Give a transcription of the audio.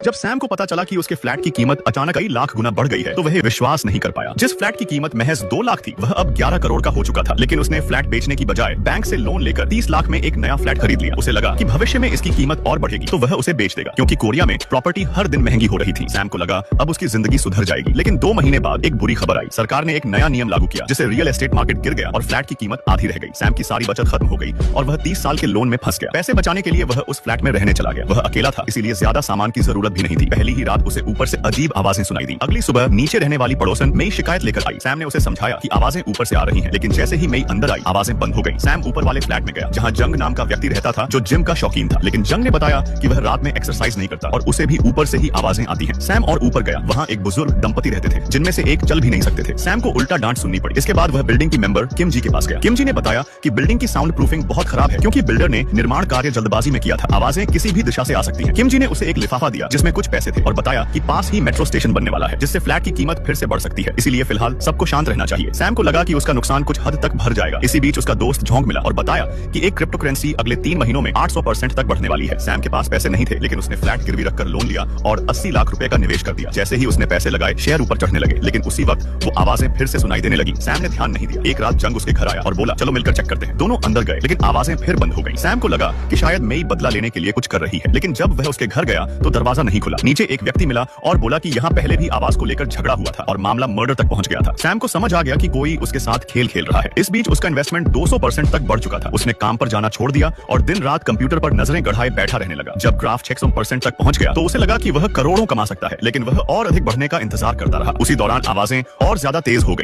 जब सैम को पता चला कि उसके फ्लैट की कीमत अचानक कई लाख गुना बढ़ गई है तो वह विश्वास नहीं कर पाया। जिस फ्लैट की कीमत महज 2 लाख थी वह अब 11 करोड़ का हो चुका था। लेकिन उसने फ्लैट बेचने की बजाय बैंक से लोन लेकर 30 लाख में एक नया फ्लैट खरीद लिया। उसे लगा कि भविष्य में इसकी कीमत और बढ़ेगी तो वह उसे बेच देगा, क्योंकि कोरिया में प्रॉपर्टी हर दिन महंगी हो रही थी। सैम को लगा अब उसकी जिंदगी सुधर जाएगी। लेकिन 2 महीने बाद एक बुरी खबर आई। सरकार ने एक नया नियम लागू किया जिससे रियल एस्टेट मार्केट गिर गया और फ्लैट की कीमत आधी रह गई। सैम की सारी बचत खत्म हो गई और वह 30 साल के लोन में फंस गया। पैसे बचाने के लिए वह उस फ्लैट में रहने चला गया। वह अकेला था, इसीलिए ज्यादा सामान की जरूरत भी नहीं थी। पहली ही रात उसे ऊपर से अजीब आवाजें सुनाई दी। अगली सुबह नीचे रहने वाली पड़ोसन मई शिकायत लेकर आई। सैम ने उसे समझाया कि आवाजें ऊपर से आ रही हैं, लेकिन जैसे ही मई अंदर आई आवाजें बंद हो गई। सैम ऊपर वाले फ्लैट में गया जहां जंग नाम का व्यक्ति रहता था जो जिम का शौकीन था। लेकिन जंग ने बताया कि वह रात में एक्सरसाइज नहीं करता और उसे भी ऊपर से ही आवाजें आती हैं। सैम और ऊपर गया, वहां एक बुजुर्ग दंपति रहते थे जिनमें से एक चल भी नहीं सकते थे। सैम को उल्टा डांट सुननी पड़ी। इसके बाद वह बिल्डिंग की मेंबर किम जी के पास गया। किम जी ने बताया कि बिल्डिंग की साउंड प्रूफिंग बहुत खराब है क्योंकि बिल्डर ने निर्माण कार्य जल्दबाजी में किया था। आवाजें किसी भी दिशा से आ सकती हैं। किम जी ने उसे एक लिफाफा दिया जिसमें कुछ पैसे थे और बताया कि पास ही मेट्रो स्टेशन बनने वाला है जिससे फ्लैट की कीमत फिर से बढ़ सकती है, इसीलिए फिलहाल सबको शांत रहना चाहिए। सैम को लगा कि उसका नुकसान कुछ हद तक भर जाएगा। इसी बीच उसका दोस्त झोंक मिला और बताया कि एक क्रिप्टो करेंसी अगले 3 महीनों में 800% तक बढ़ने वाली है। सैम के पास पैसे नहीं थे, लेकिन उसने फ्लैट गिरवी रखकर लोन लिया और 80 लाख रुपए का निवेश कर दिया। जैसे ही उसने पैसे लगाए शेयर ऊपर चढ़ने लगे, लेकिन उसी वक्त वो आवाजें फिर से सुनाई देने लगी। सैम ने ध्यान नहीं दिया। एक रात जंग उसके घर आया और बोला चलो मिलकर चेक करते हैं। दोनों अंदर गए, लेकिन आवाजें फिर बंद हो गई। सैम को लगा कि शायद मई बदला लेने के लिए कुछ कर रही है, लेकिन जब वह उसके घर गया तो दरवाजा नहीं खुला। नीचे एक व्यक्ति मिला और बोला कि यहाँ पहले भी आवाज को लेकर झगड़ा हुआ था और मामला मर्डर तक पहुंच गया था। सैम को समझ आ गया कि कोई उसके साथ खेल खेल रहा है। इस बीच उसका इन्वेस्टमेंट 200% तक बढ़ चुका था। उसने काम पर जाना छोड़ दिया और दिन रात कंप्यूटर पर नजरें गड़ाए बैठा रहने लगा। जब ग्राफ 600% तक पहुंच गया तो उसे लगा कि वह करोड़ों कमा सकता है, लेकिन वह और अधिक बढ़ने का इंतजार करता रहा। उसी दौरान आवाजें और ज्यादा तेज हो गई।